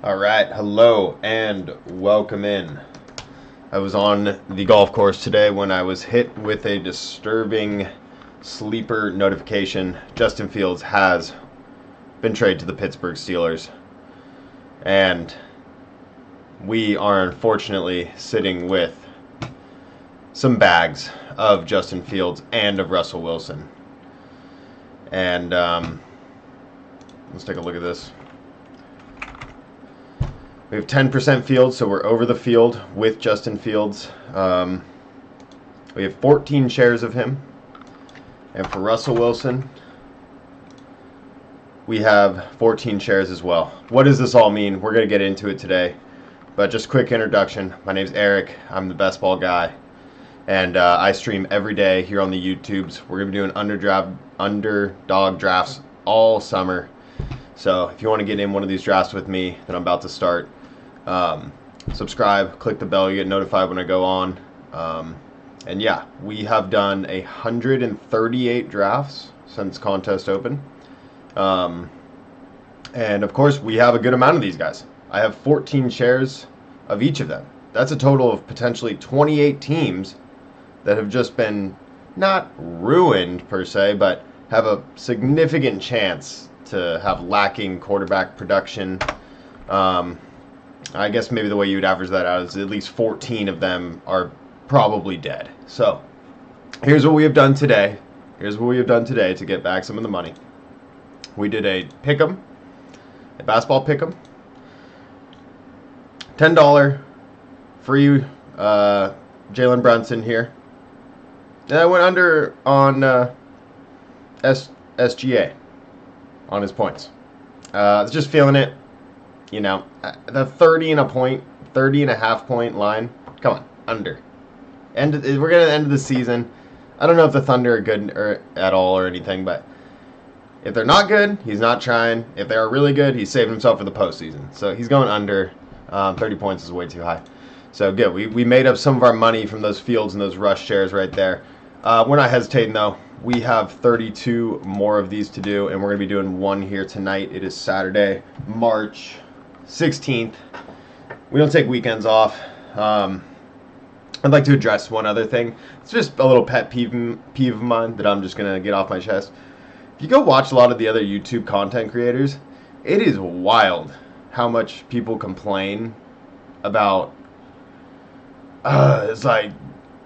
All right, hello and welcome in. I was on the golf course today when I was hit with a disturbing sleeper notification. Justin Fields has been traded to the Pittsburgh Steelers, and we are unfortunately sitting with some bags of Justin Fields and of Russell Wilson. And let's take a look at this. We have 10% Fields, so we're over the field with Justin Fields. We have 14 shares of him. And for Russell Wilson, we have 14 shares as well. What does this all mean? We're going to get into it today. But just quick introduction. My name's Eric. I'm the Best Ball Guy. And I stream every day here on the YouTubes. We're going to be doing underdog drafts all summer. So if you want to get in one of these drafts with me that I'm about to start, subscribe, click the bell, you get notified when I go on. And yeah, we have done 138 drafts since contest open. And of course, we have a good amount of these guys. I have 14 shares of each of them. That's a total of potentially 28 teams that have just been not ruined per se, but have a significant chance to have lacking quarterback production. I guess maybe the way you would average that out is at least 14 of them are probably dead. So here's what we have done today. Here's what we have done today to get back some of the money. We did a pick'em, a basketball pick'em, $10 free Jalen Brunson here. And I went under on SGA on his points. I was just feeling it. You know, the 30 and a half point line. Come on, under. We're going to end the season. I don't know if the Thunder are good at all or anything, but if they're not good, he's not trying. If they are really good, he's saving himself for the postseason. So he's going under. 30 points is way too high. So good. We made up some of our money from those Fields and those Rush shares right there. We're not hesitating, though. We have 32 more of these to do, and we're going to be doing one here tonight. It is Saturday, March 16th. We don't take weekends off. I'd like to address one other thing. It's just a little pet peeve of mine that I'm just going to get off my chest. If you go watch a lot of the other YouTube content creators, it is wild how much people complain about, it's like,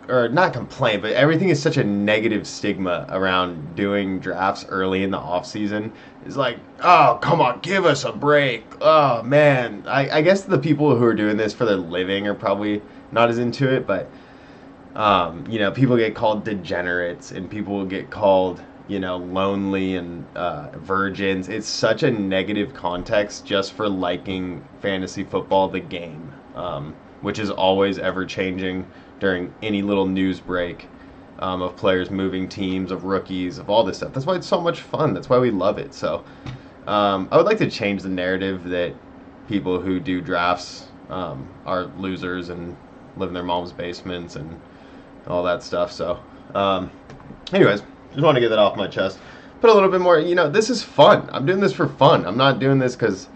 or not complain, but everything is such a negative stigma around doing drafts early in the off season. It's like, oh, come on, give us a break. Oh, man. I guess the people who are doing this for their living are probably not as into it, but, people get called degenerates and people get called, lonely and virgins. It's such a negative context just for liking fantasy football, the game, which is always ever changing during any little news break of players moving teams, of rookies, of all this stuff. That's why it's so much fun. That's why we love it. So I would like to change the narrative that people who do drafts are losers and live in their mom's basements and all that stuff. So anyways, just want to get that off my chest. Put a little bit more, this is fun. I'm doing this for fun. I'm not doing this because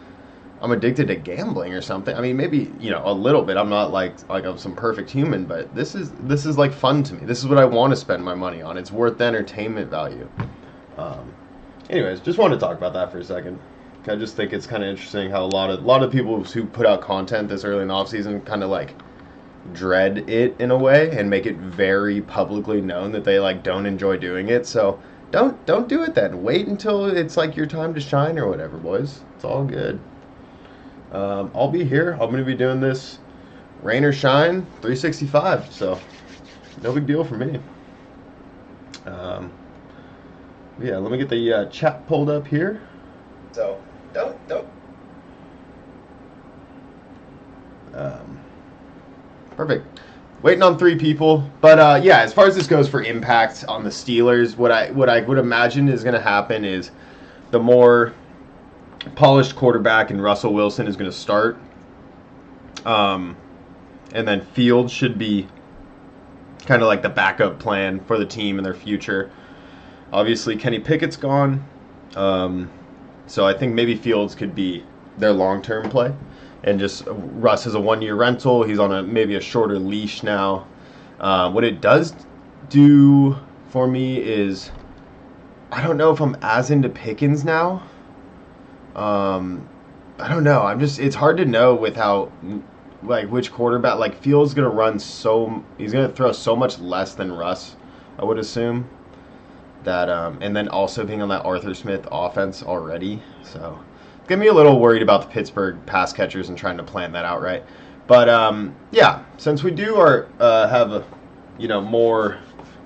I'm addicted to gambling or something. I mean, maybe, a little bit. I'm not like I'm some perfect human, but this is like fun to me. This is what I want to spend my money on. It's worth the entertainment value. Anyways, just wanted to talk about that for a second. I just think it's kind of interesting how a lot of people who put out content this early in the off season kind of like dread it in a way and make it very publicly known that they like don't enjoy doing it. So don't do it then. Wait until it's like your time to shine or whatever, boys. It's all good. I'll be here. I'm going to be doing this rain or shine 365, so no big deal for me. Yeah, let me get the chat pulled up here. So don't. Perfect. Waiting on 3 people, but yeah, as far as this goes for impact on the Steelers, what I would imagine is going to happen is the more polished quarterback and Russell Wilson is going to start, and then Fields should be kind of like the backup plan for the team and their future. Obviously, Kenny Pickett's gone, so I think maybe Fields could be their long-term play. And just Russ is a 1-year rental. He's on maybe a shorter leash now. What it does do for me is I don't know if I'm as into Pickens now. I don't know. It's hard to know with how like which quarterback like Fields gonna run he's gonna throw so much less than Russ, I would assume. That and then also being on that Arthur Smith offense already. So it's gonna be a little worried about the Pittsburgh pass catchers and trying to plan that out right. But yeah, since we do have more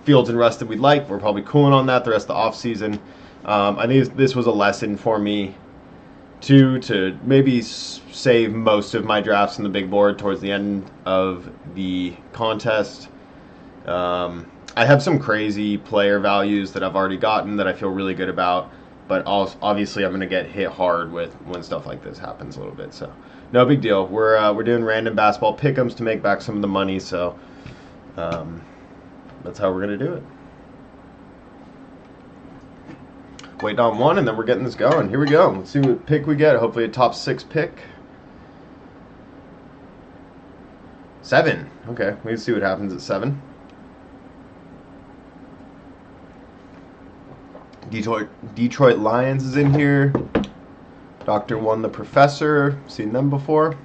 Fields and Russ than we'd like, we're probably cooling on that the rest of the offseason. I think this was a lesson for me to maybe save most of my drafts in the big board towards the end of the contest. I have some crazy player values that I've already gotten that I feel really good about, but also, obviously I'm going to get hit hard when stuff like this happens a little bit. So no big deal. We're doing random basketball pick'ems to make back some of the money. So that's how we're going to do it. Waiting on one, and then we're getting this going. Here we go. Let's see what pick we get. Hopefully a top 6 pick. 7. Okay, we can see what happens at 7. Detroit Lions is in here. Dr. One the Professor. Seen them before.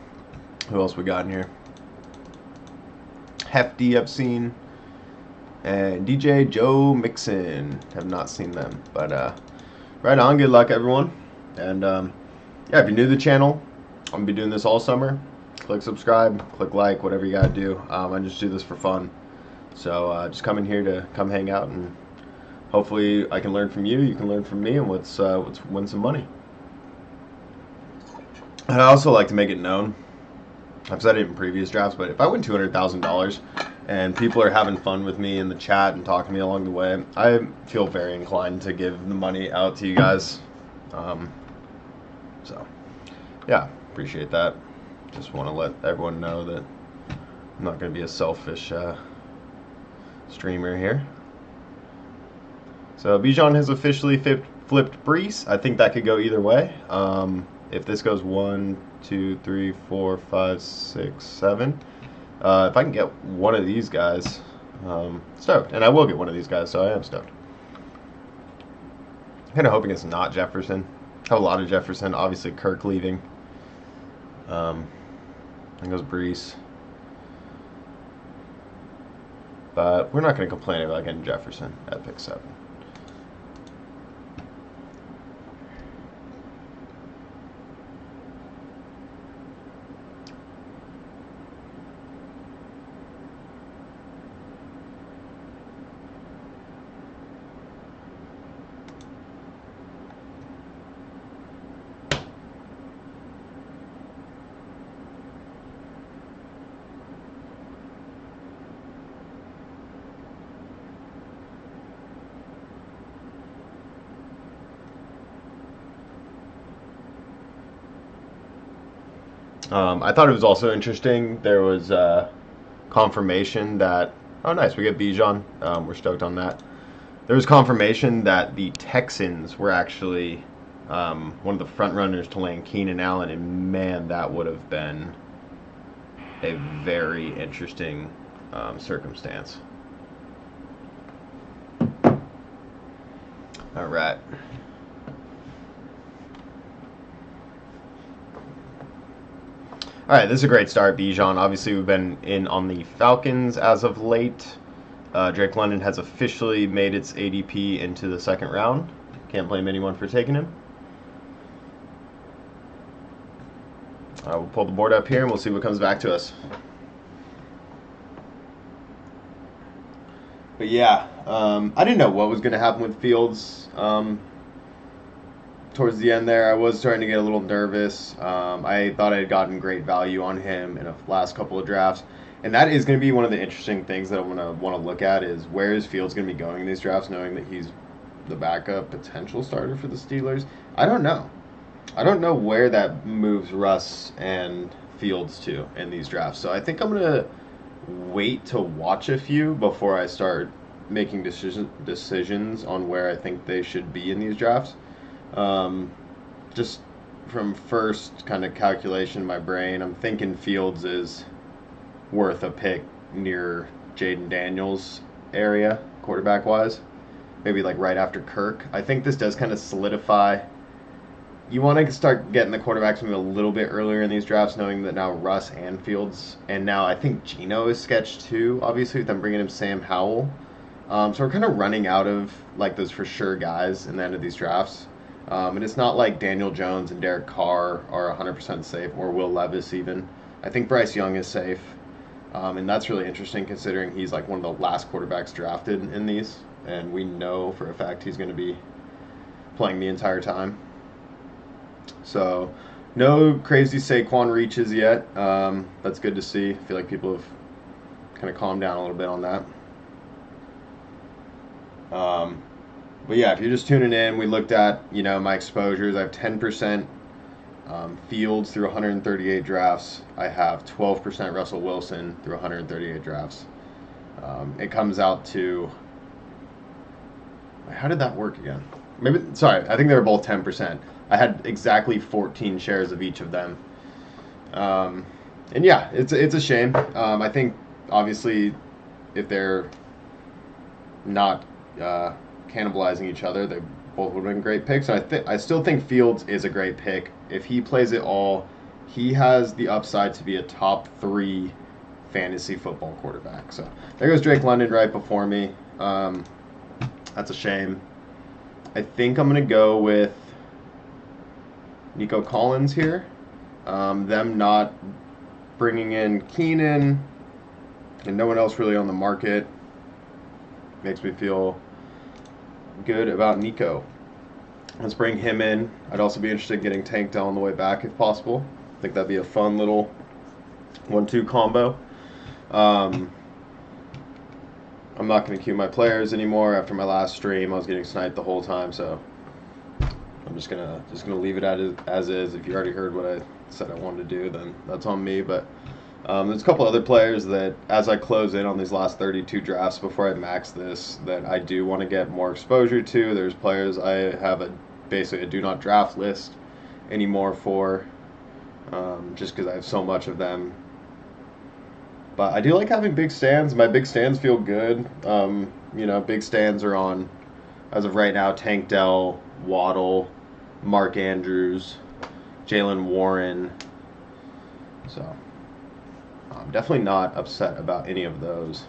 Who else we got in here? Hefty I've seen. And DJ Joe Mixon. Have not seen them. But right on. Good luck, everyone. And yeah, if you're new to the channel, I'm going to be doing this all summer. Click subscribe, click like, whatever you got to do. I just do this for fun. So just come in here to come hang out, and hopefully I can learn from you, you can learn from me, and let's win some money. And I also like to make it known, I've said it in previous drafts, but if I win $200,000 and people are having fun with me in the chat and talking to me along the way, I feel very inclined to give the money out to you guys. So yeah, appreciate that. Just want to let everyone know that I'm not going to be a selfish streamer here. So Bijan has officially flipped Brees. I think that could go either way. If this goes 1, 2, 3, 4, 5, 6, 7. If I can get one of these guys, stoked. And I will get one of these guys, so I am stoked. I'm kind of hoping it's not Jefferson. I have a lot of Jefferson. Obviously, Kirk leaving. Then goes Brees. But we're not going to complain about getting Jefferson at pick 7. I thought it was also interesting. There was confirmation that, oh nice, we get Bijan. We're stoked on that. There was confirmation that the Texans were actually one of the front runners to land Keenan Allen, and man, that would have been a very interesting circumstance. All right. All right, this is a great start, Bijan. Obviously, we've been in on the Falcons as of late. Drake London has officially made its ADP into the 2nd round. Can't blame anyone for taking him. We'll pull the board up here, and we'll see what comes back to us. But yeah, I didn't know what was going to happen with Fields. Towards the end there, I was starting to get a little nervous. I thought I had gotten great value on him in the last couple of drafts. And that is going to be one of the interesting things that I'm going to want to look at is where is Fields going to be going in these drafts, knowing that he's the backup potential starter for the Steelers. I don't know. I don't know where that moves Russ and Fields to in these drafts. So I think I'm going to wait to watch a few before I start making decisions on where I think they should be in these drafts. Just from first kind of calculation in my brain, I'm thinking Fields is worth a pick near Jaden Daniels area, quarterback wise. Maybe like right after Kirk. I think this does kind of solidify. You want to start getting the quarterbacks maybe a little bit earlier in these drafts, knowing that now Russ and Fields, and now I think Geno is sketched too, obviously, with them bringing in Sam Howell. So we're kind of running out of like those for sure guys in the end of these drafts. And it's not like Daniel Jones and Derek Carr are 100% safe, or Will Levis even. I think Bryce Young is safe. And that's really interesting considering he's like one of the last quarterbacks drafted in these. And we know for a fact he's going to be playing the entire time. So no crazy Saquon reaches yet. That's good to see. I feel like people have kind of calmed down a little bit on that. But yeah, if you're just tuning in, we looked at, my exposures. I have 10% Fields through 138 drafts. I have 12% Russell Wilson through 138 drafts. It comes out to, how did that work again? I think they were both 10%. I had exactly 14 shares of each of them. And yeah, it's a shame. I think obviously if they're not cannibalizing each other, they both would have been great picks. And I still think Fields is a great pick. If he plays it all, he has the upside to be a top 3 fantasy football quarterback. So there goes Drake London right before me. That's a shame. I think I'm going to go with Nico Collins here. Them not bringing in Keenan and no one else really on the market makes me feel good about Nico. Let's bring him in. I'd also be interested in getting Tank Dell on the way back if possible. I think that'd be a fun little 1-2 combo. I'm not going to queue my players anymore. After my last stream, I was getting sniped the whole time, so I'm just gonna leave it as is. If you already heard what I said I wanted to do, then that's on me. But there's a couple other players that, as I close in on these last 32 drafts before I max this, that I do want to get more exposure to. There's players I have basically a do not draft list anymore for, just because I have so much of them. But I do like having big stands. My big stands feel good. Big stands are on, as of right now, Tank Dell, Waddle, Mark Andrews, Jaylen Warren. So I'm definitely not upset about any of those.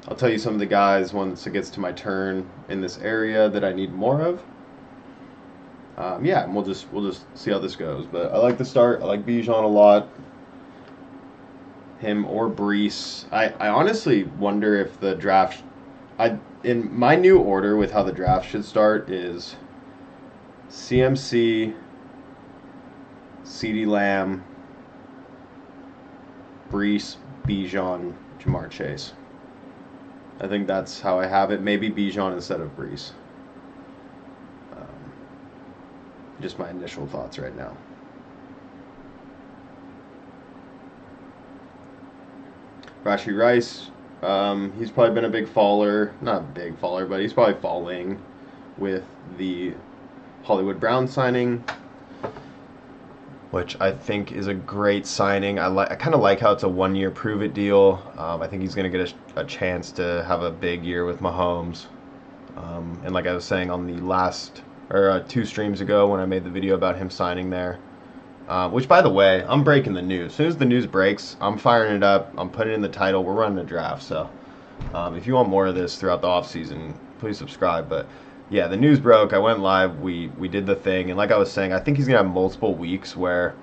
I'll tell you some of the guys once it gets to my turn in this area that I need more of. And we'll just see how this goes. But I like the start. I like Bijan a lot. Him or Brees. I honestly wonder if the draft. In my new order with how the draft should start is CMC, CeeDee Lamb, Brees, Bijan, Jamar Chase. I think that's how I have it. Maybe Bijan instead of Brees. Just my initial thoughts right now. Rashee Rice, he's probably been a big faller. Not a big faller, but he's probably falling with the Hollywood Brown signing, which I think is a great signing. I kind of like how it's a 1-year prove-it deal. I think he's going to get a chance to have a big year with Mahomes. And like I was saying on the last, 2 streams ago when I made the video about him signing there, which, by the way, I'm breaking the news. As soon as the news breaks, I'm firing it up. I'm putting it in the title. We're running a draft. So if you want more of this throughout the offseason, please subscribe. But, yeah, the news broke. I went live. We did the thing. And like I was saying, I think he's going to have multiple weeks where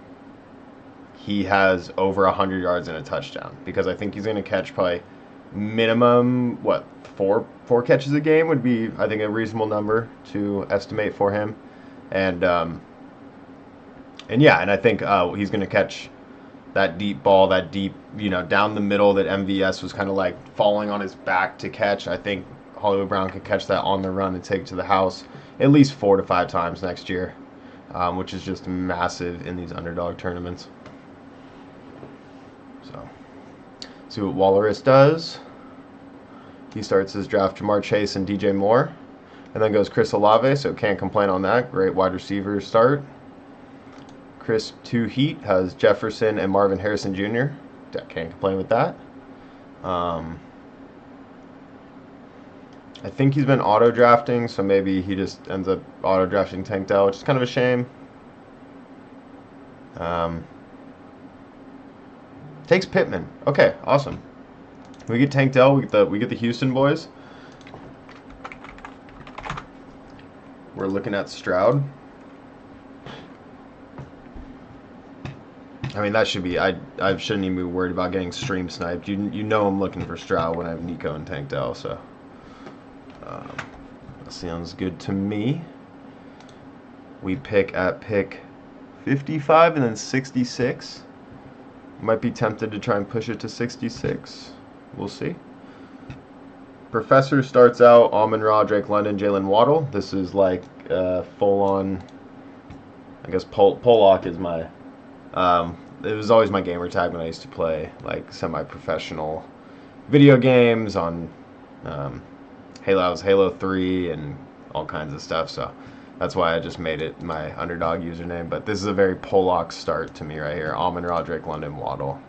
he has over 100 yards and a touchdown. Because I think he's going to catch probably minimum, four catches a game would be, I think, a reasonable number to estimate for him. And I think he's going to catch that deep ball, down the middle that MVS was kind of like falling on his back to catch. I think Hollywood Brown could catch that on the run and take it to the house at least 4 to 5 times next year, which is just massive in these underdog tournaments. So, see what Walrus does. He starts his draft Jamar Chase and DJ Moore. And then goes Chris Olave, so can't complain on that. Great wide receiver start. Chris 2 Heat has Jefferson and Marvin Harrison Jr. Can't complain with that. I think he's been auto drafting, so maybe he just ends up auto drafting Tank Dell, which is kind of a shame. Takes Pittman. Okay, awesome. We get Tank Dell. We get the Houston boys. We're looking at Stroud. I mean, that should be. I shouldn't even be worried about getting stream sniped. You know I'm looking for Stroud when I have Nico and Tank Dell, so that sounds good to me. We pick at pick 55 and then 66. Might be tempted to try and push it to 66. We'll see. Professor starts out Amon-Ra, Drake London, Jalen Waddle. This is like full-on. I guess Pollock is my. It was always my gamer tag when I used to play like semi-professional video games on Halo 3 and all kinds of stuff. So that's why I just made it my underdog username. But this is a very Pollock start to me right here. Amon-Ra, Drake London, Waddle.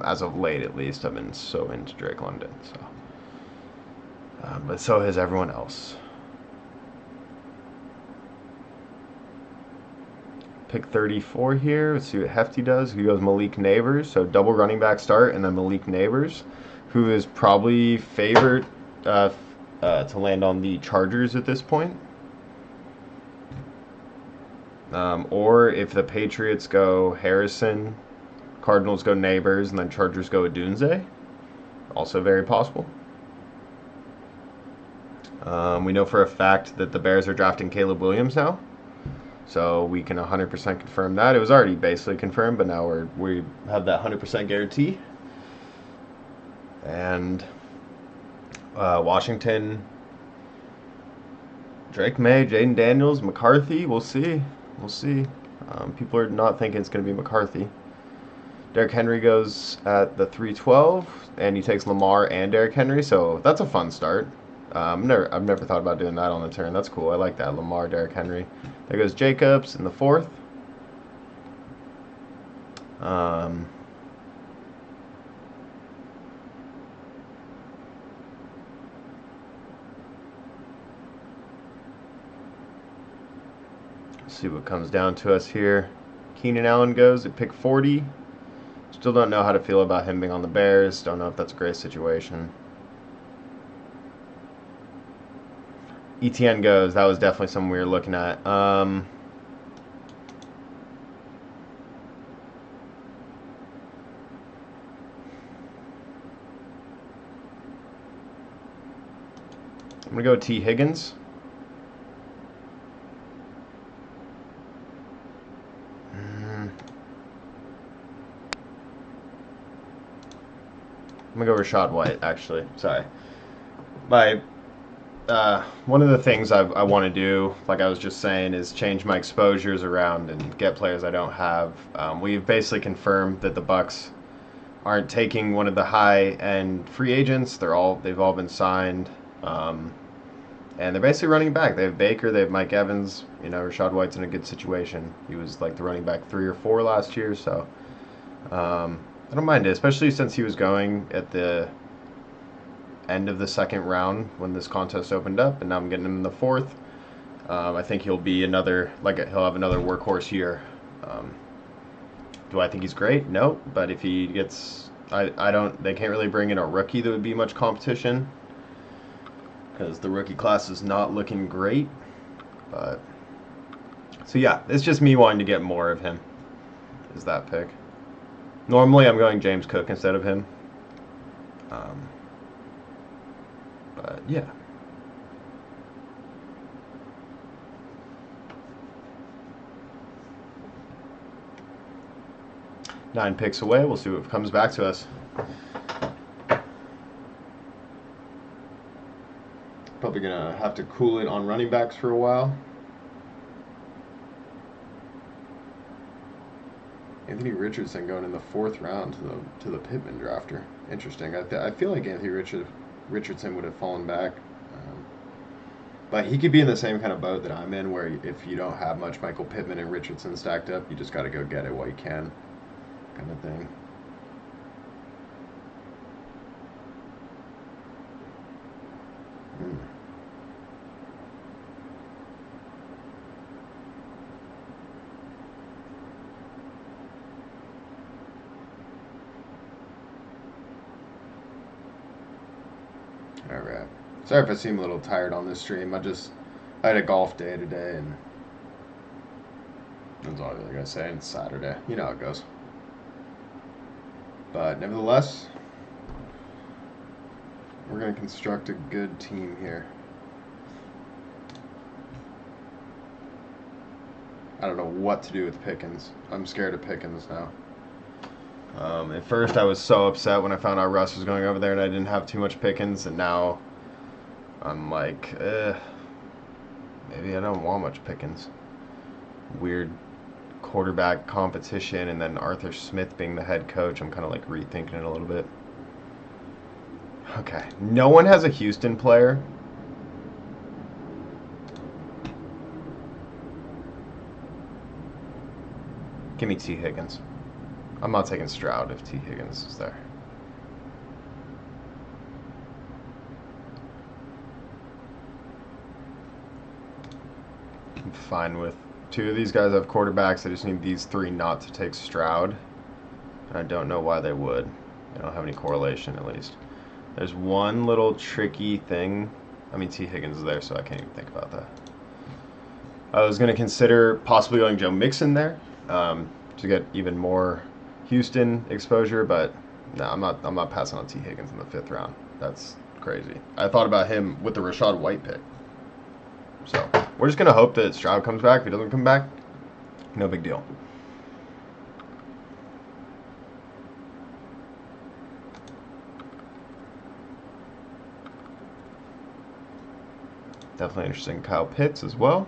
As of late, at least, I've been so into Drake London. So, but so has everyone else. Pick 34 here. Let's see what Hefty does. He goes Malik Neighbors. So double running back start and then Malik Neighbors, who is probably favored to land on the Chargers at this point. Or if the Patriots go Harrison, Cardinals go Neighbors, and then Chargers go Odunze. Also very possible. We know for a fact that the Bears are drafting Caleb Williams now. So we can 100% confirm that. It was already basically confirmed, but now we have that 100% guarantee. And Washington, Drake May, Jaden Daniels, McCarthy. We'll see. We'll see. People are not thinking it's going to be McCarthy. Derrick Henry goes at the 312, and he takes Lamar and Derrick Henry. So that's a fun start. I've never thought about doing that on the turn. That's cool. I like that. Lamar, Derrick Henry. There goes Jacobs in the 4th. Let's see what comes down to us here. Keenan Allen goes at pick 40. Still don't know how to feel about him being on the Bears. Don't know if that's a great situation. ETN goes. That was definitely something we were looking at. I'm going to go T. Higgins. I'm going to go Rachaad White, actually. Sorry. One of the things I want to do, like I was just saying, is change my exposures around and get players I don't have. We've basically confirmed that the Bucks aren't taking one of the high-end free agents. They've all been signed, and they're basically running back. They have Baker, they have Mike Evans. You know, Rachaad White's in a good situation. He was like the running back 3 or 4 last year, so I don't mind it, especially since he was going at the end of the 2nd round when this contest opened up, and now I'm getting him in the 4th. I think he'll be he'll have another workhorse year. Do I think he's great? No, but if he gets, they can't really bring in a rookie that would be much competition because the rookie class is not looking great. But so yeah, it's just me wanting to get more of him. Is that pick? Normally I'm going James Cook instead of him. But yeah. Nine picks away. We'll see what comes back to us. Probably gonna have to cool it on running backs for a while. Anthony Richardson going in the 4th round to the Pittman drafter. Interesting. I feel like Anthony Richardson would have fallen back, But he could be in the same kind of boat that I'm in, where if you don't have much Michael Pittman and Richardson stacked up, you just got to go get it while you can, kind of thing. Hmm. All right. Sorry if I seem a little tired on this stream. I had a golf day today, and that's all I really gotta say. It's Saturday. You know how it goes. But nevertheless, we're gonna construct a good team here. I don't know what to do with Pickens. I'm scared of Pickens now. At first, I was so upset when I found out Russ was going over there and I didn't have too much Pickens, and now I'm like, maybe I don't want much Pickens. Weird quarterback competition, and then Arthur Smith being the head coach. I'm kind of like rethinking it a little bit. Okay, no one has a Houston player. Give me T. Higgins. I'm not taking Stroud if T. Higgins is there. I'm fine with two of these guys have quarterbacks. I just need these three not to take Stroud. And I don't know why they would. They don't have any correlation, at least. There's one little tricky thing. I mean, T. Higgins is there, so I can't even think about that. I was going to consider possibly going Joe Mixon there to get even more Houston exposure, but no, I'm not passing on T. Higgins in the 5th round. That's crazy. I thought about him with the Rachaad White pick. So we're just going to hope that Stroud comes back. If he doesn't come back, no big deal. Definitely interesting Kyle Pitts as well.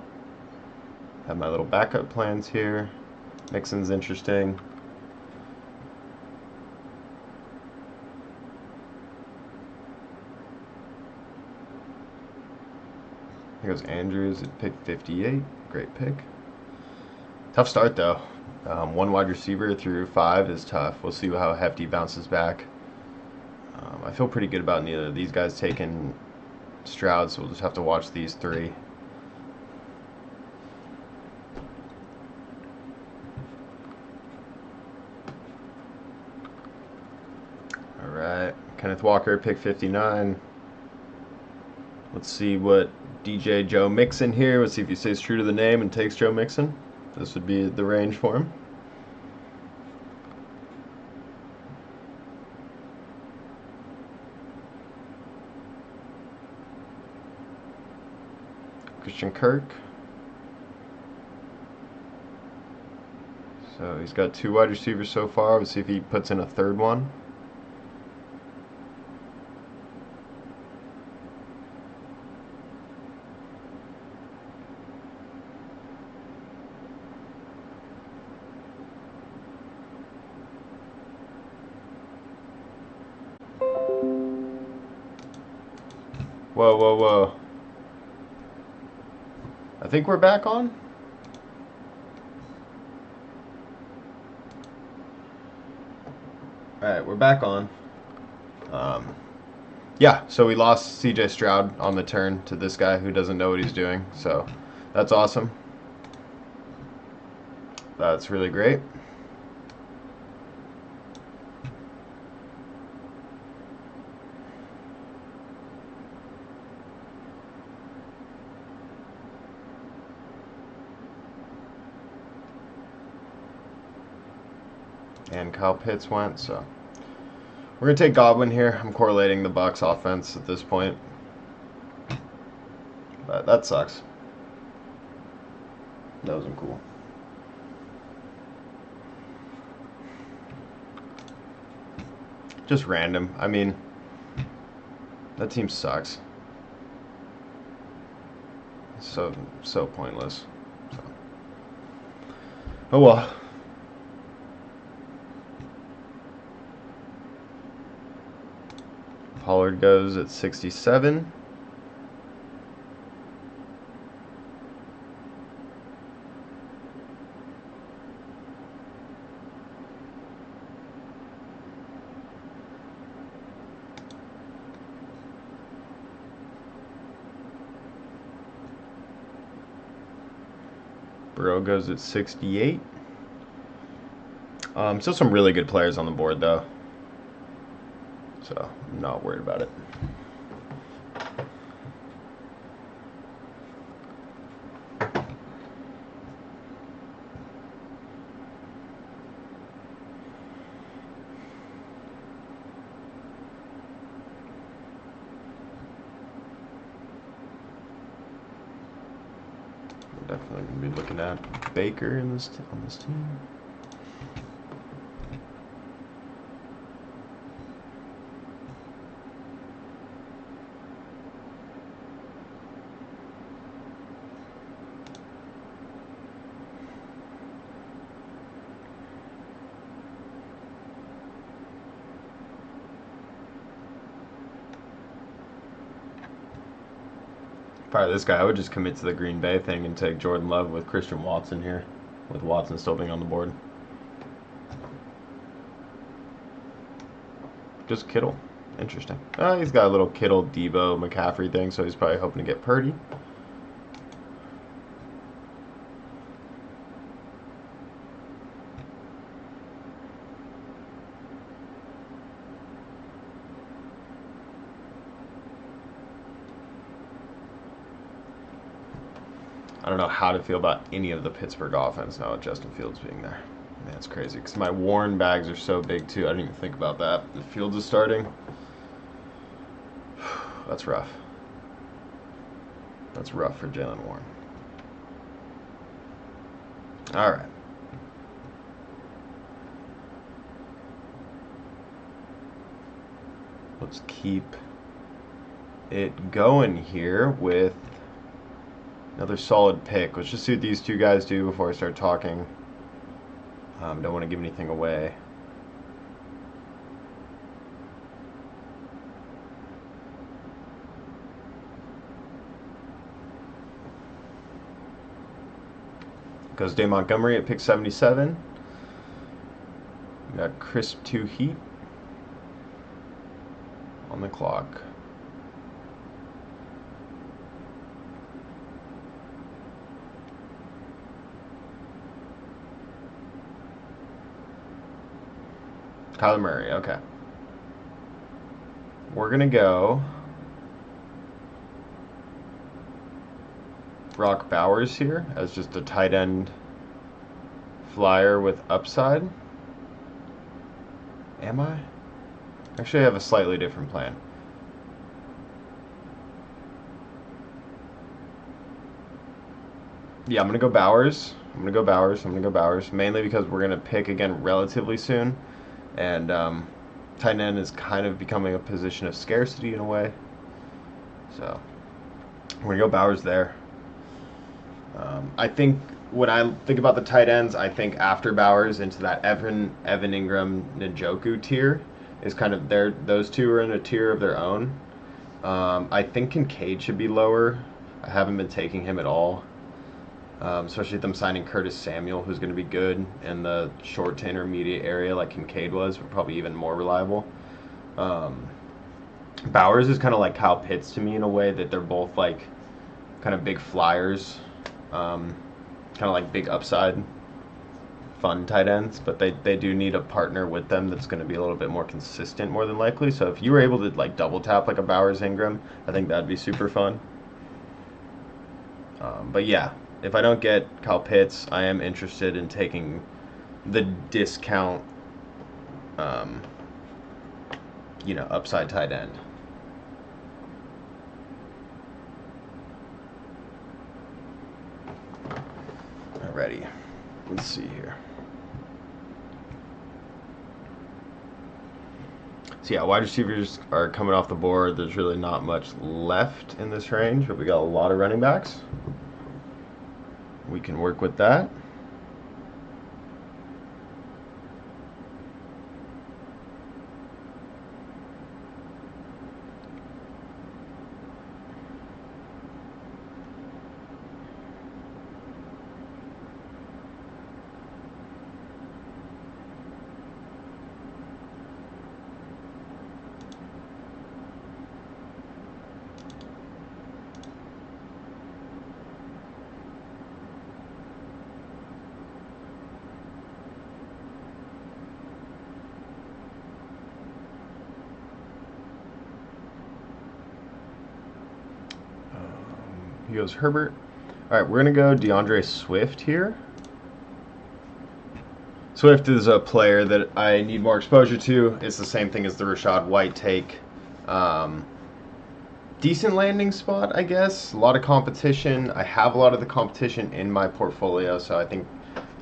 Have my little backup plans here. Mixon's interesting. Here goes Andrews at pick 58. Great pick. Tough start though. One wide receiver through 5 is tough. We'll see how Hefty bounces back. I feel pretty good about neither of these guys taking Stroud, so we'll just have to watch these 3. Alright, Kenneth Walker, pick 59. Let's see what DJ Joe Mixon here. Let's see if he stays true to the name and takes Joe Mixon. This would be the range for him. Christian Kirk. So he's got 2 wide receivers so far. Let's see if he puts in a 3rd one. Whoa, whoa, whoa. I think we're back on. Alright, we're back on. Yeah, so we lost CJ Stroud on the turn to this guy who doesn't know what he's doing. So that's awesome. That's really great. And Kyle Pitts went, so we're gonna take Godwin here. I'm correlating the Bucs offense at this point, but that sucks. That wasn't cool. Just random. I mean, that team sucks. So pointless. So. Oh well. Pollard goes at 67. Burrow goes at 68. Still some really good players on the board, though. So, I'm not worried about it. Definitely going to be looking at Baker on this team. Probably this guy, I would just commit to the Green Bay thing and take Jordan Love with Christian Watson here, with Watson still being on the board. Just Kittle. Interesting. He's got a little Kittle, Debo, McCaffrey thing, so he's probably hoping to get Purdy. I don't know how to feel about any of the Pittsburgh offense now with Justin Fields being there. Man, it's crazy because my Warren bags are so big too. I didn't even think about that. If Fields is starting, that's rough. That's rough for Jaylen Warren. All right. Let's keep it going here with another solid pick. Let's just see what these two guys do before I start talking. Don't want to give anything away. Goes Dave Montgomery at pick 77. We got Crisp 2 Heat on the clock. Kyler Murray, okay. We're going to go Brock Bowers here as just a tight end flyer with upside. Am I? Actually, I have a slightly different plan. Yeah, I'm going to go Bowers. I'm going to go Bowers. Mainly because we're going to pick again relatively soon. And tight end is kind of becoming a position of scarcity in a way. So we're going to go Bowers there. I think when I think about the tight ends, I think after Bowers into that Evan Ingram, Njoku tier is kind of those two are in a tier of their own. I think Kincaid should be lower. I haven't been taking him at all. Especially them signing Curtis Samuel, who's going to be good in the short to intermediate area like Kincaid was, but probably even more reliable. Bowers is kind of like Kyle Pitts to me in a way that they're both like kind of big flyers, kind of like big upside, fun tight ends, but they do need a partner with them that's going to be a little bit more consistent more than likely. So if you were able to like double tap like a Bowers Ingram, I think that'd be super fun. But yeah. If I don't get Kyle Pitts, I am interested in taking the discount, upside tight end. Alrighty, let's see here. So yeah, wide receivers are coming off the board. There's really not much left in this range, but we got a lot of running backs. We can work with that. he goes Herbert. All right, we're going to go DeAndre Swift here. Swift is a player that I need more exposure to. It's the same thing as the Rachaad White take. Decent landing spot, I guess. A lot of competition. I have a lot of the competition in my portfolio, so I think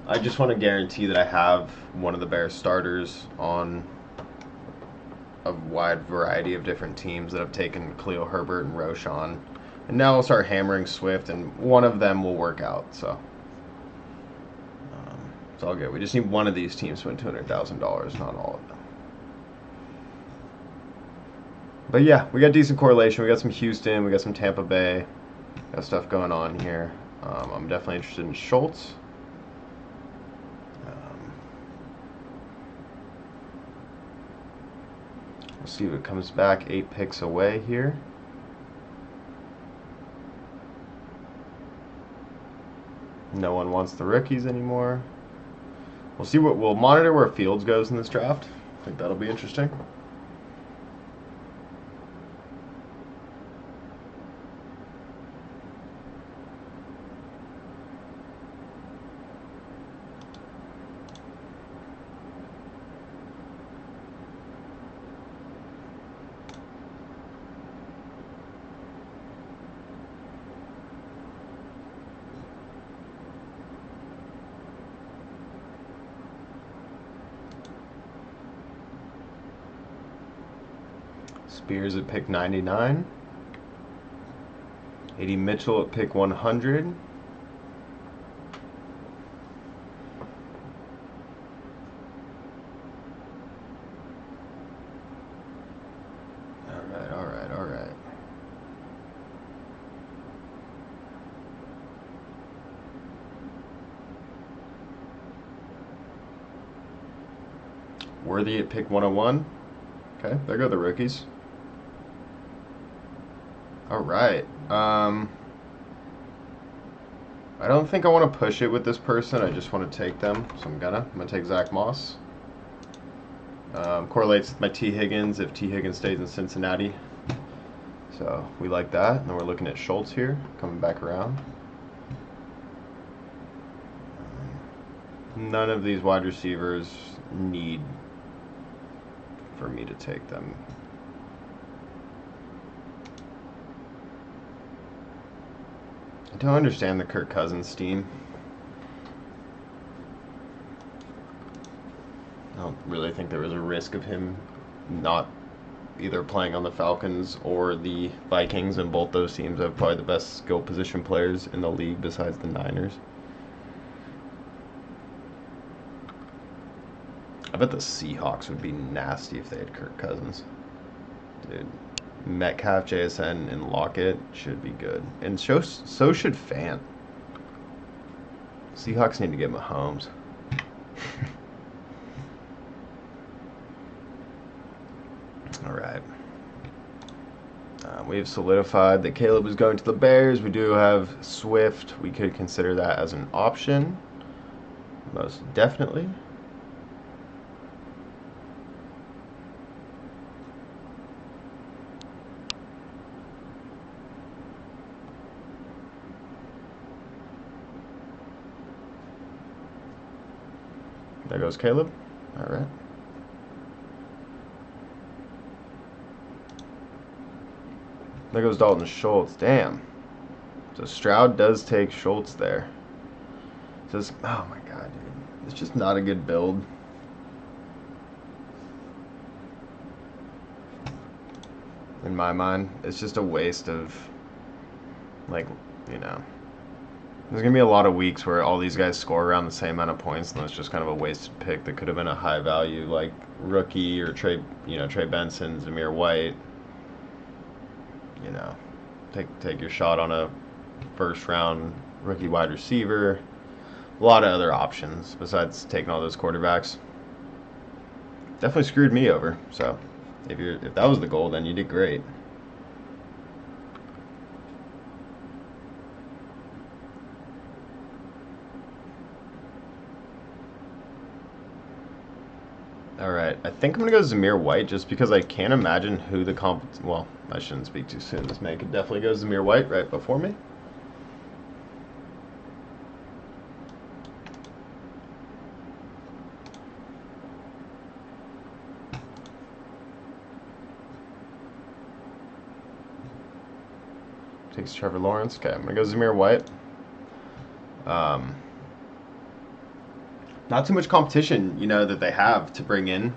I just want to guarantee that I have one of the Bears starters on a wide variety of different teams that have taken Khalil Herbert and Roschon. And now I'll start hammering Swift, and one of them will work out, so it's all good. We just need one of these teams to win $200,000, not all of them. But yeah, we got decent correlation. We got some Houston, we got some Tampa Bay, got stuff going on here. I'm definitely interested in Schultz. We'll see if it comes back 8 picks away here. No one wants the rookies anymore. We'll see we'll monitor where Fields goes in this draft. I think that'll be interesting. Spears at pick 99. A.D. Mitchell at pick 100. All right. Worthy at pick 101. Okay, there go the rookies. All right. I don't think I want to push it with this person. I just want to take them, so I'm gonna take Zach Moss. Correlates with my T. Higgins if T. Higgins stays in Cincinnati. So we like that. And then we're looking at Schultz here, coming back around. None of these wide receivers need for me to take them. I don't understand the Kirk Cousins steam. I don't really think there was a risk of him not either playing on the Falcons or the Vikings, and both those teams have probably the best skill position players in the league besides the Niners. I bet the Seahawks would be nasty if they had Kirk Cousins. Dude. Metcalf, JSN, and Lockett should be good. And so should Fant. Seahawks need to get Mahomes. Alright. We've solidified that Caleb is going to the Bears. We do have Swift. We could consider that as an option. Most definitely. There goes Caleb. All right. There goes Dalton Schultz. Damn. So Stroud does take Schultz there. Just, oh my god, dude. It's just not a good build. In my mind, it's just a waste of, like, you know. There's going to be a lot of weeks where all these guys score around the same amount of points, and it's just kind of a wasted pick that could have been a high value, like rookie or Trey Benson, Zamir White. You know, take your shot on a first round rookie wide receiver. A lot of other options besides taking all those quarterbacks. Definitely screwed me over. So if that was the goal, then you did great. Alright, I think I'm going to go Zamir White just because I can't imagine who the well, I shouldn't speak too soon. This man could definitely go Zamir White right before me. Takes Trevor Lawrence. Okay, I'm going to go Zamir White. Not too much competition, you know, that they have to bring in.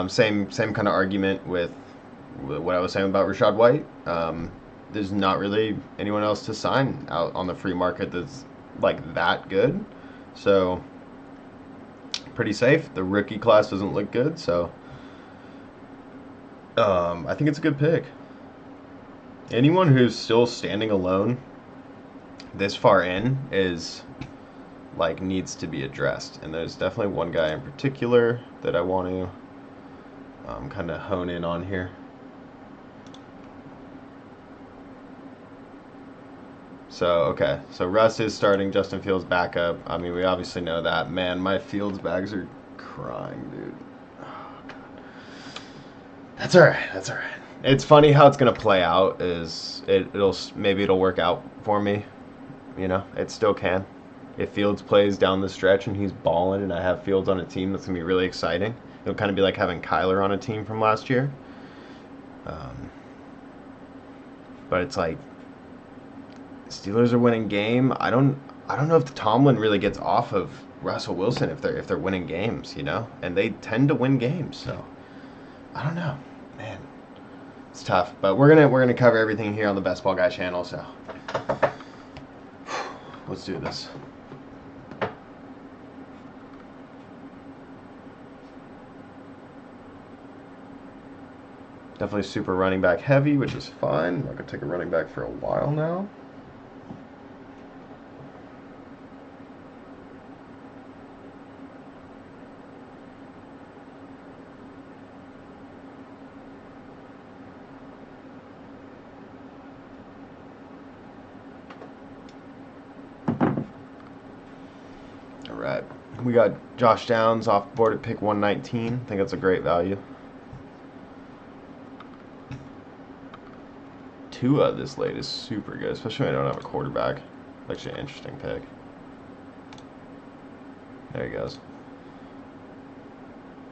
Same kind of argument with what I was saying about Rachaad White. There's not really anyone else to sign out on the free market that's like that good. So pretty safe. The rookie class doesn't look good, so I think it's a good pick. Anyone who's still standing alone this far in is like needs to be addressed, and there's definitely one guy in particular that I want to kind of hone in on here. So, okay. So Russ is starting, Justin Fields backup. I mean, we obviously know that. Man, my Fields bags are crying, dude. Oh, God. That's all right. That's all right. It's funny how it's going to play out. Maybe it'll work out for me. You know, it still can. If Fields plays down the stretch and he's balling and I have Fields on a team, that's going to be really exciting. It'll kind of be like having Kyler on a team from last year. But it's like, Steelers are winning game. I don't know if the Tomlin really gets off of Russell Wilson if they're winning games, you know, and they tend to win games. So I don't know, man, it's tough. But we're gonna cover everything here on the Best Ball Guy channel. So let's do this. Definitely super running back heavy, which is fine. I'm not gonna take a running back for a while now. Alright, we got Josh Downs off board at pick 119. I think that's a great value. Tua this late is super good, especially when I don't have a quarterback. Actually, an interesting pick. There he goes.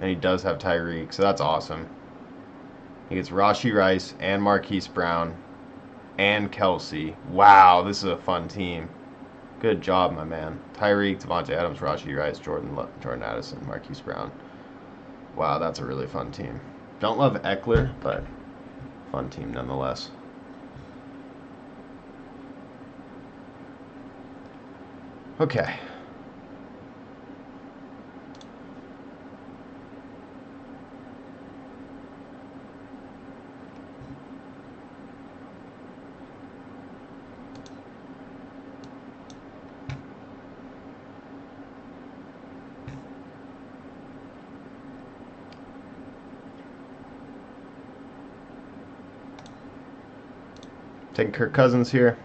And he does have Tyreek, so that's awesome. He gets Rashee Rice and Marquise Brown and Kelsey. Wow, this is a fun team. Good job, my man. Tyreek, Devontae Adams, Rashee Rice, Jordan Addison, Marquise Brown. Wow, that's a really fun team. Don't love Eckler, but fun team nonetheless. Okay. Taking Kirk Cousins here.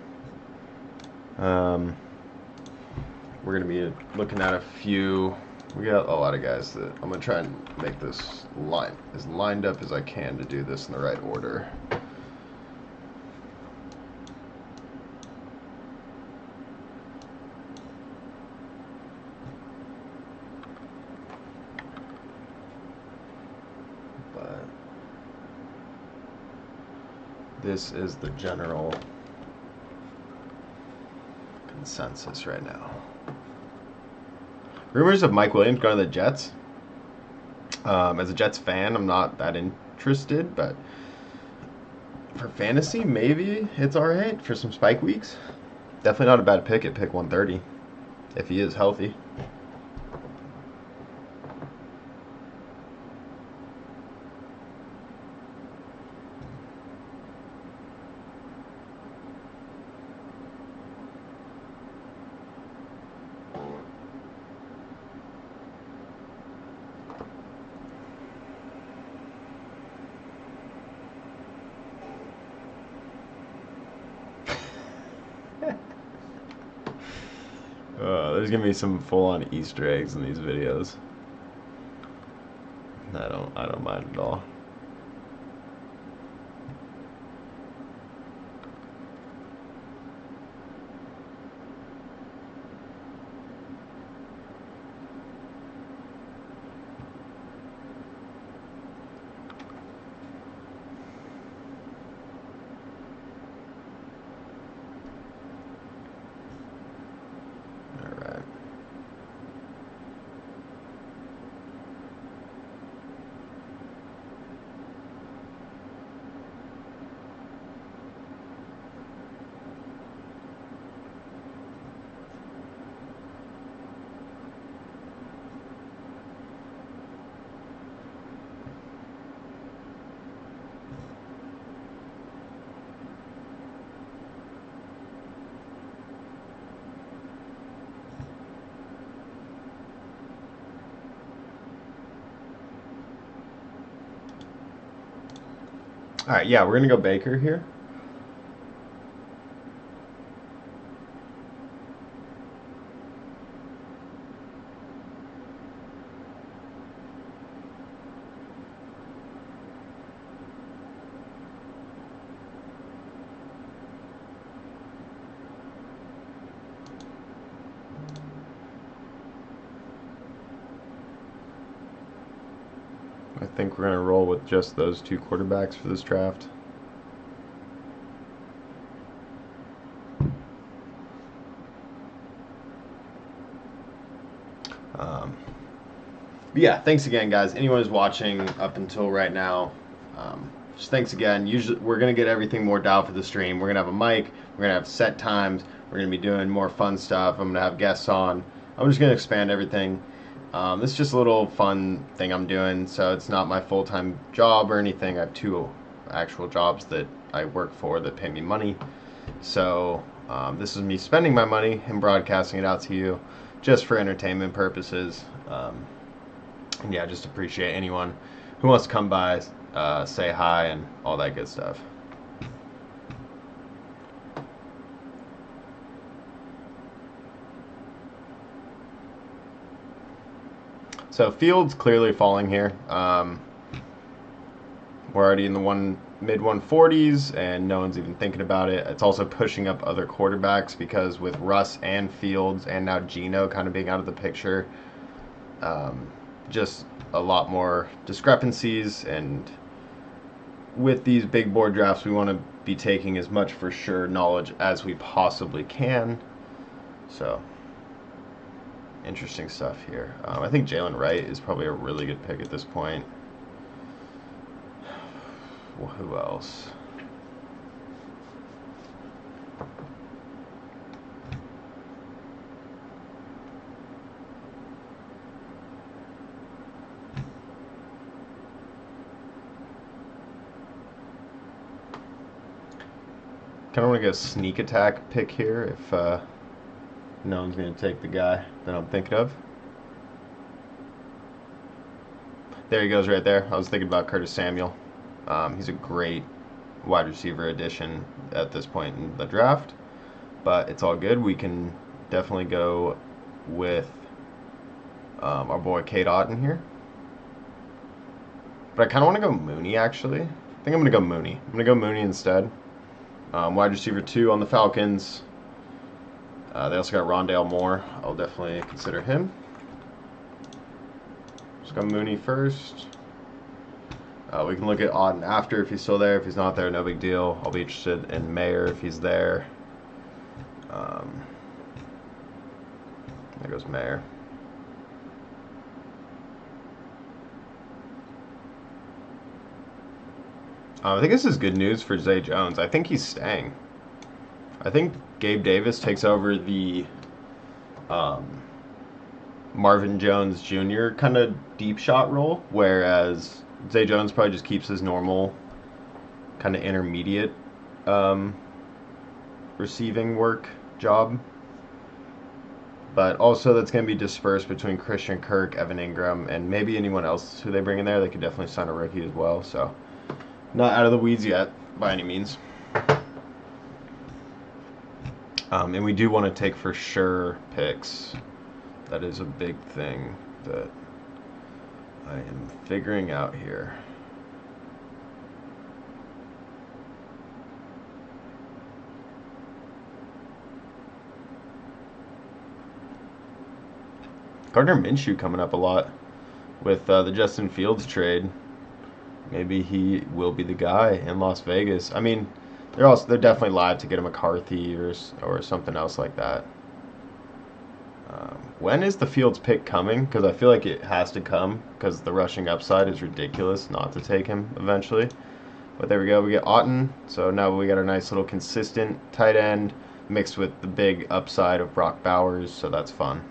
We're going to be looking at a few. We got a lot of guys that I'm going to try and make this line as lined up as I can to do this in the right order. But this is the general consensus right now. Rumors of Mike Williams going to the Jets. As a Jets fan, I'm not that interested, but for fantasy, maybe it's all right for some spike weeks. Definitely not a bad pick at pick 130 if he is healthy. There's gonna be some full-on Easter eggs in these videos. I don't mind at all. All right, yeah, we're gonna go Baker here. I think we're gonna roll with just those two quarterbacks for this draft. Um, yeah, thanks again, guys. Anyone who's watching up until right now, just thanks again. Usually, we're gonna get everything more dialed for the stream. We're gonna have a mic. We're gonna have set times. We're gonna be doing more fun stuff. I'm gonna have guests on. I'm just gonna expand everything. This is just a little fun thing I'm doing, so it's not my full-time job or anything. I have two actual jobs that I work for that pay me money. So this is me spending my money and broadcasting it out to you just for entertainment purposes. And yeah, just appreciate anyone who wants to come by, say hi, and all that good stuff. So Fields clearly falling here. We're already in the mid 140s, and no one's even thinking about it. It's also pushing up other quarterbacks because with Russ and Fields and now Geno kind of being out of the picture, just a lot more discrepancies. And with these big board drafts, we want to be taking as much for sure knowledge as we possibly can. So interesting stuff here. I think Jalen Wright is probably a really good pick at this point. Well, who else? Kind of want to go sneak attack pick here if no one's going to take the guy that I'm thinking of. There he goes right there. I was thinking about Curtis Samuel. He's a great wide receiver addition at this point in the draft, but it's all good. We can definitely go with our boy Cade Otton here. But I kind of want to go Mooney, actually. I think I'm going to go Mooney. I'm going to go Mooney instead. Wide receiver 2 on the Falcons. They also got Rondale Moore. I'll definitely consider him. Let's go Mooney first. We can look at Otton after if he's still there. If he's not there, no big deal. I'll be interested in Mayer if he's there. There goes Mayer. I think this is good news for Zay Jones. I think he's staying. I think Gabe Davis takes over the Marvin Jones Jr. kind of deep shot role, whereas Zay Jones probably just keeps his normal kind of intermediate receiving work job. But also that's going to be dispersed between Christian Kirk, Evan Ingram, and maybe anyone else who they bring in there. They could definitely sign a rookie as well. So not out of the weeds yet by any means. And we do want to take for sure picks. That is a big thing that I am figuring out here. Gardner Minshew coming up a lot with the Justin Fields trade. Maybe he will be the guy in Las Vegas. I mean, they're definitely live to get a McCarthy or something else like that. When is the Fields pick coming? Because I feel like it has to come because the rushing upside is ridiculous not to take him eventually. But there we go. We get Otton. So now we got a nice little consistent tight end mixed with the big upside of Brock Bowers. So that's fun.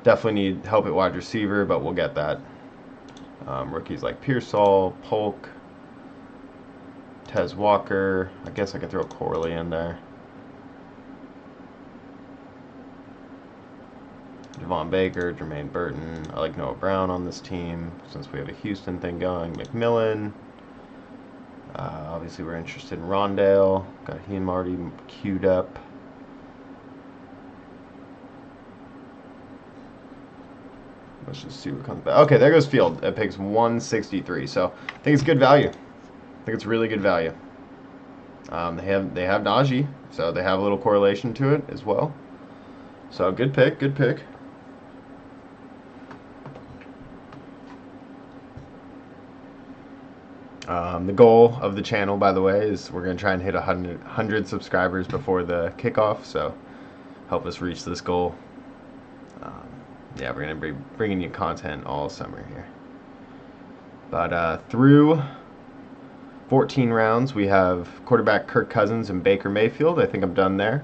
Definitely need help at wide receiver, but we'll get that. Rookies like Pearsall, Polk, Tez Walker. I guess I could throw Corley in there. Javon Baker, Jermaine Burton. I like Noah Brown on this team since we have a Houston thing going. McMillan. Obviously, we're interested in Rondale. Got him already queued up. Let's just see what comes back. Okay, there goes Field. It picks 163. So I think it's good value. I think it's really good value. They have Najee, so they have a little correlation to it as well. So good pick, good pick. The goal of the channel, by the way, is we're going to try and hit 100 subscribers before the kickoff, so help us reach this goal. Yeah, we're going to be bringing you content all summer here. But through 14 rounds, we have quarterback Kirk Cousins and Baker Mayfield. I think I'm done there.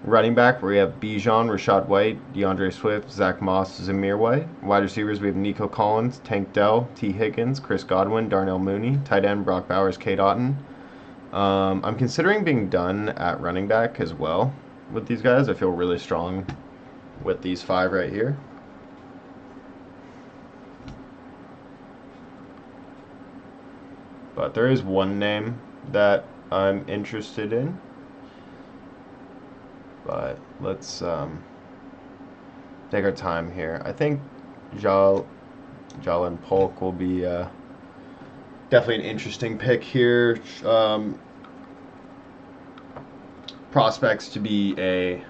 Running back, we have Bijan, Rashad White, DeAndre Swift, Zach Moss, Zamir White. Wide receivers, we have Nico Collins, Tank Dell, T. Higgins, Chris Godwin, Darnell Mooney. Tight end, Brock Bowers, Kate Otten. I'm considering being done at running back as well with these guys. I feel really strong with these 5 right here. But there is one name that I'm interested in. But let's take our time here. I think Jalen Polk will be definitely an interesting pick here. Prospects to be a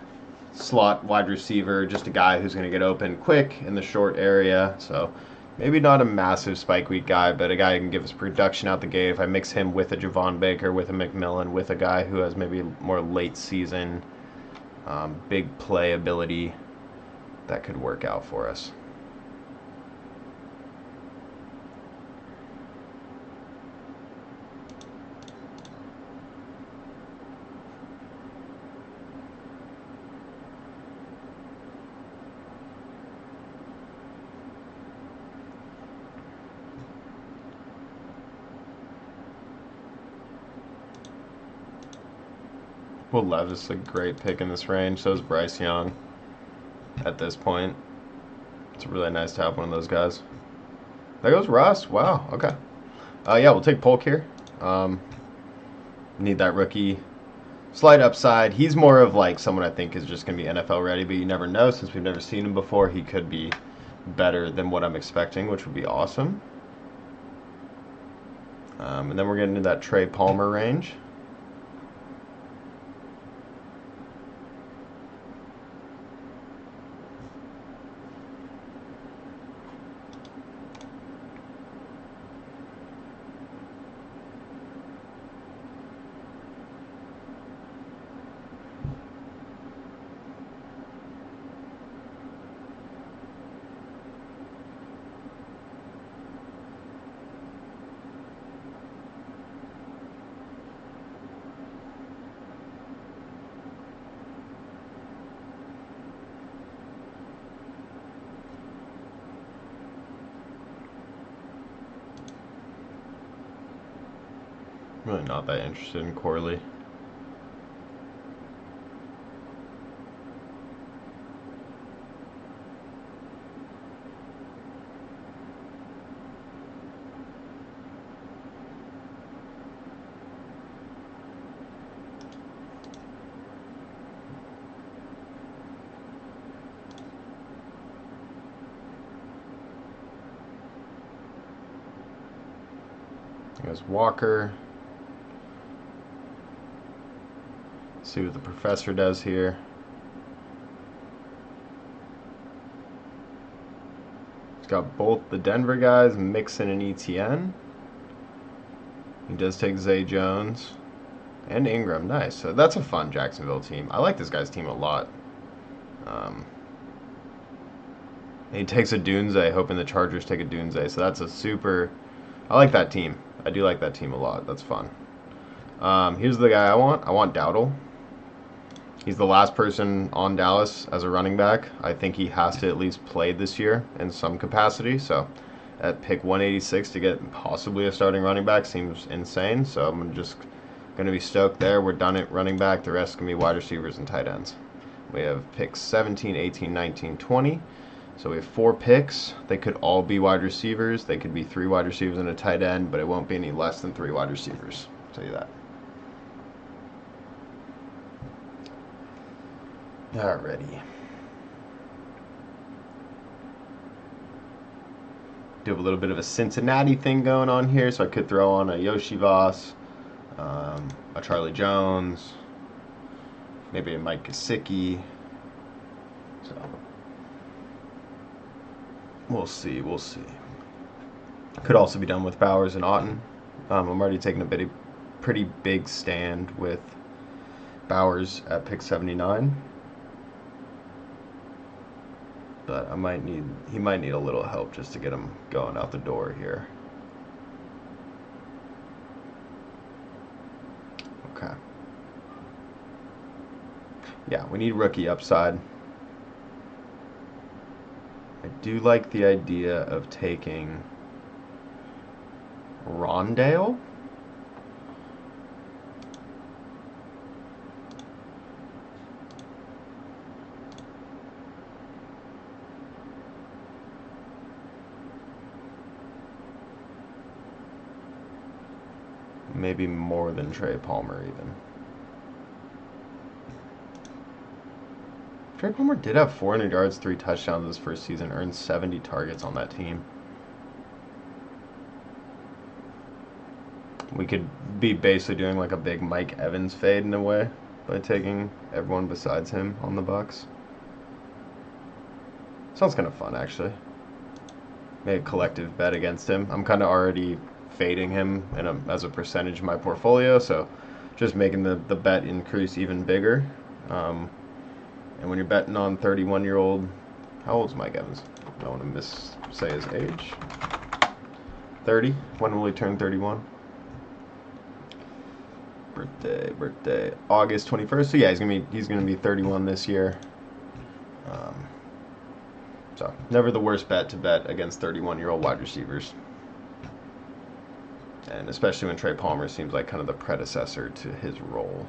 slot wide receiver, just a guy who's going to get open quick in the short area. So maybe not a massive spike week guy, but a guy who can give us production out the gate. If I mix him with a Javon Baker, with a McMillan, with a guy who has maybe more late season big play ability, that could work out for us. Will Levis a great pick in this range. So is Bryce Young at this point. It's really nice to have one of those guys. There goes Russ. Wow. Okay. Yeah, we'll take Polk here. Need that rookie. Slight upside. He's more of like someone I think is just going to be NFL ready, but you never know. Since we've never seen him before, he could be better than what I'm expecting, which would be awesome. And then we're getting into that Trey Palmer range. I'm really not that interested in Corley. There's Walker. See what the professor does here. He's got both the Denver guys, Mixon and ETN. He does take Zay Jones and Ingram. Nice. So that's a fun Jacksonville team. I like this guy's team a lot. He takes a Dunze, hoping the Chargers take a Dunze. So that's a super... I like that team. I do like that team a lot. That's fun. Here's the guy I want. I want Dowdle. He's the last person on Dallas as a running back. I think he has to at least play this year in some capacity. So at pick 186 to get possibly a starting running back seems insane. So I'm just going to be stoked there. We're done at running back. The rest can be wide receivers and tight ends. We have picks 17, 18, 19, 20. So we have 4 picks. They could all be wide receivers. They could be 3 wide receivers and a tight end, but it won't be any less than 3 wide receivers. I'll tell you that. Alrighty. Do have a little bit of a Cincinnati thing going on here, so I could throw on a Yoshi Voss, a Charlie Jones, maybe a Mike Gesicki. So we'll see. Could also be done with Bowers and Otton. I'm already taking a pretty big stand with Bowers at pick 79. But he might need a little help just to get him going out the door here. Okay. Yeah, we need rookie upside. I do like the idea of taking Rondale. Maybe more than Trey Palmer even. Trey Palmer did have 400 yards, 3 touchdowns his first season, earned 70 targets on that team. We could be basically doing like a big Mike Evans fade in a way by taking everyone besides him on the Bucks. Sounds kind of fun, actually. Made a collective bet against him. I'm kind of already fading him as a percentage of my portfolio, so just making the bet increase even bigger. And when you're betting on 31-year-old, how old is Mike Evans? I don't want to say his age. 30. When will he turn 31? Birthday. August 21st. So yeah, he's gonna be 31 this year. So never the worst bet to bet against 31-year-old wide receivers. And especially when Trey Palmer seems like kind of the predecessor to his role.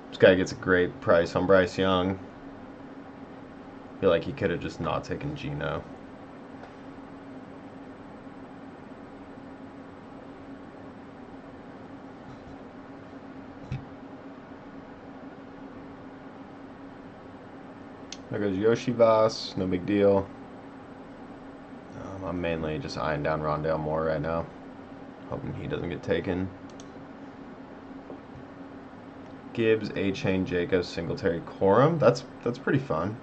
This guy gets a great price on Bryce Young. I feel like he could have just not taken Geno. There goes Yoshi Voss, no big deal. I'm mainly just eyeing down Rondale Moore right now, hoping he doesn't get taken. Gibbs, A-Chain, Jacobs, Singletary, Corum. That's pretty fun.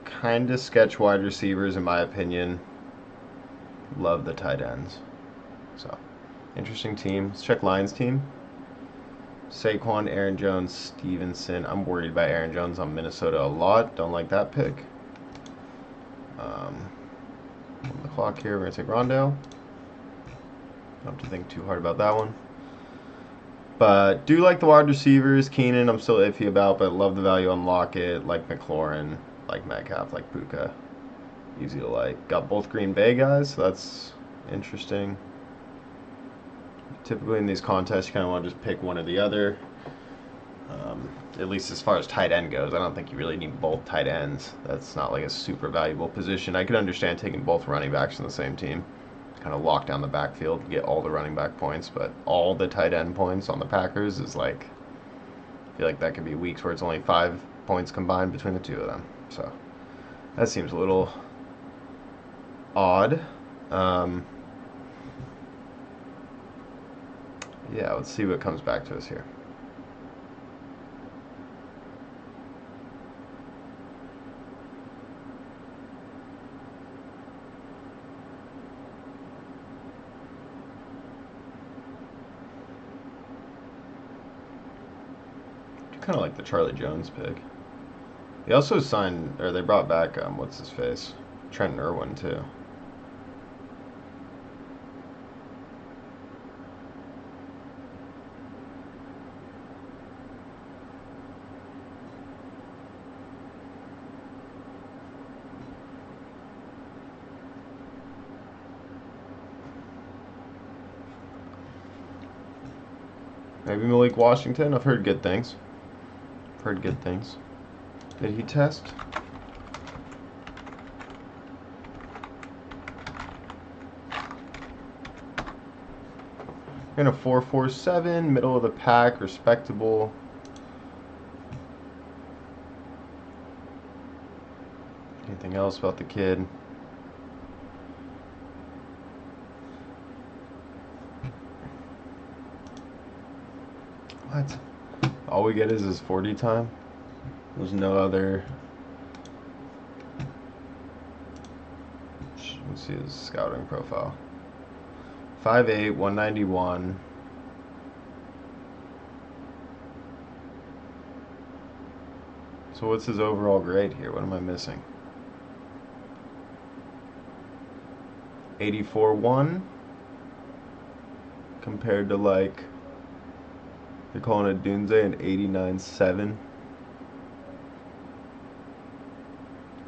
Kind of sketch wide receivers in my opinion. Love the tight ends. So, interesting team. Let's check Lions team. Saquon, Aaron Jones, Stevenson. I'm worried about Aaron Jones on Minnesota a lot. Don't like that pick. On the clock here, we're going to take Rondale. Don't have to think too hard about that one. But do like the wide receivers. Keenan, I'm still iffy about, but love the value on Lockett, like McLaurin, like Metcalf, like Puka. Easy to like. Got both Green Bay guys, so that's interesting. Typically in these contests, you kind of want to just pick one or the other. At least as far as tight end goes, I don't think you really need both tight ends. That's not like a super valuable position. I could understand taking both running backs in the same team. Kind of lock down the backfield, get all the running back points, but all the tight end points on the Packers is like, I feel like that could be weeks where it's only 5 points combined between the two of them. So that seems a little odd. Yeah, let's see what comes back to us here. Kind of like the Charlie Jones pick. They also signed, or they brought back, what's his face? Trent Irwin, too. Maybe Malik Washington. I've heard good things. Heard good things. Did he test? And a 4.47, middle of the pack, respectable. Anything else about the kid? What? All we get is his 40 time? There's no other. Let's see his scouting profile. 5'8", 191. So what's his overall grade here? What am I missing? 84.1 compared to, like, they're calling it Dunze an 89.7.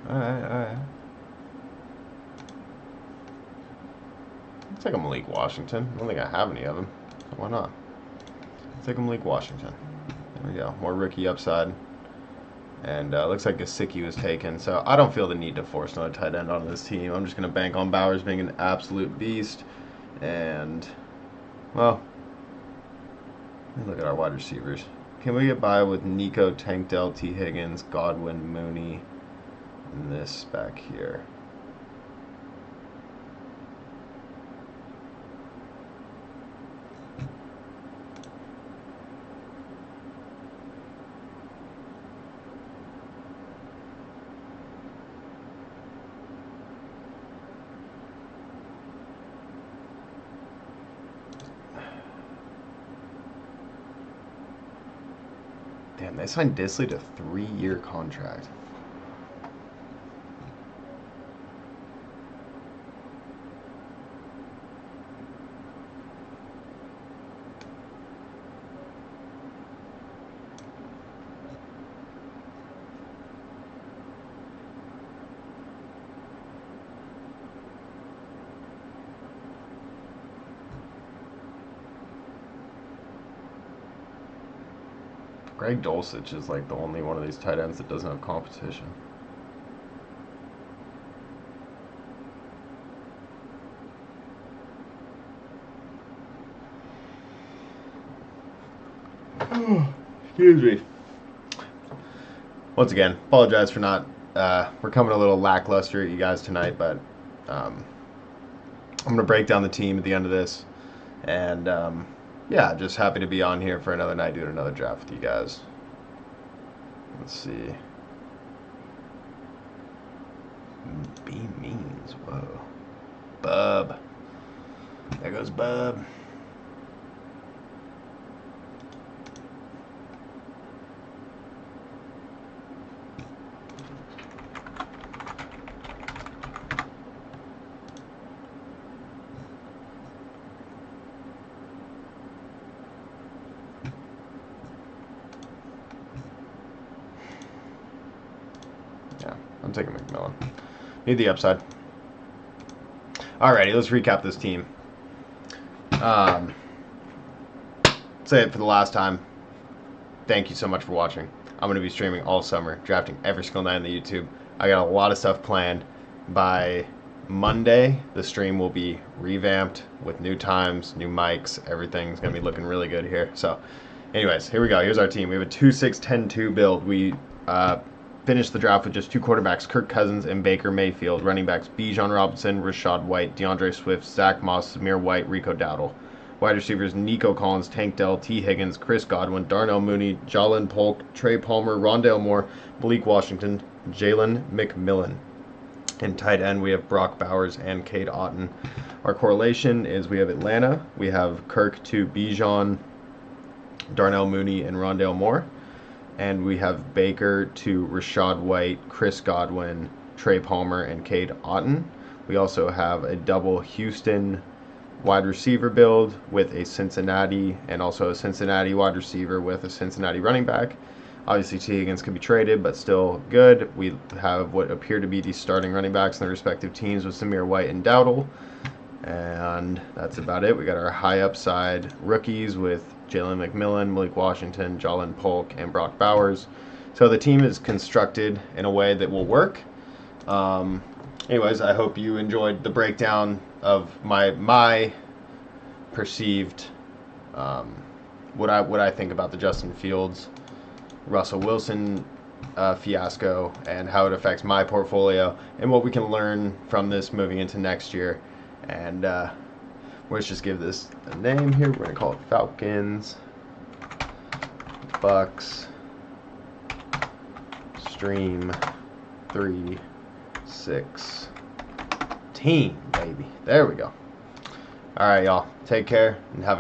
Alright. I'll take a Malik Washington. I don't think I have any of them. So why not? I'll take a Malik Washington. There we go. More rookie upside. And looks like Gesicki was taken. So I don't feel the need to force another tight end on this team. I'm just going to bank on Bowers being an absolute beast. And, well, let me look at our wide receivers. Can we get by with Nico, Tank Dell, T. Higgins, Godwin, Mooney, and this back here? Damn, they signed Disley to a 3-year contract. Greg Dulcich is like the only one of these tight ends that doesn't have competition. Excuse me. Once again, apologize for not. We're coming a little lackluster at you guys tonight, but I'm gonna break down the team at the end of this, and yeah, just happy to be on here for another night doing another draft with you guys. Let's see. B means, whoa. Bub. There goes Bub. Yeah, I'm taking McMillan. Need the upside. Alrighty, let's recap this team. Say it for the last time. Thank you so much for watching. I'm going to be streaming all summer, drafting every single night on the YouTube. I got a lot of stuff planned. By Monday, the stream will be revamped with new times, new mics. Everything's going to be looking really good here. So, anyways, here we go. Here's our team. We have a 2-6-10-2 build. We finished the draft with just 2 quarterbacks, Kirk Cousins and Baker Mayfield. Running backs, Bijan Robinson, Rashad White, DeAndre Swift, Zach Moss, Samir White, Rico Dowdle. Wide receivers, Nico Collins, Tank Dell, T. Higgins, Chris Godwin, Darnell Mooney, Jalen Polk, Trey Palmer, Rondale Moore, Malik Washington, Jalen McMillan. In tight end, we have Brock Bowers and Cade Otton. Our correlation is we have Atlanta. We have Kirk to Bijan, Darnell Mooney, and Rondale Moore. And we have Baker to Rashad White, Chris Godwin, Trey Palmer, and Cade Otton. We also have a double Houston wide receiver build with a Cincinnati and also a Cincinnati wide receiver with a Cincinnati running back. Obviously, T. Higgins can be traded, but still good. We have what appear to be the starting running backs in their respective teams with Samir White and Dowdle. And that's about it. We got our high upside rookies with Jalen McMillan, Malik Washington, Jalen Polk, and Brock Bowers. So the team is constructed in a way that will work. Anyways, I hope you enjoyed the breakdown of my perceived what I think about the Justin Fields, Russell Wilson fiasco and how it affects my portfolio and what we can learn from this moving into next year. And let's just give this a name here. We're going to call it Falcons, Bucks, Stream 3-6 team, baby. There we go. All right, y'all. Take care and have a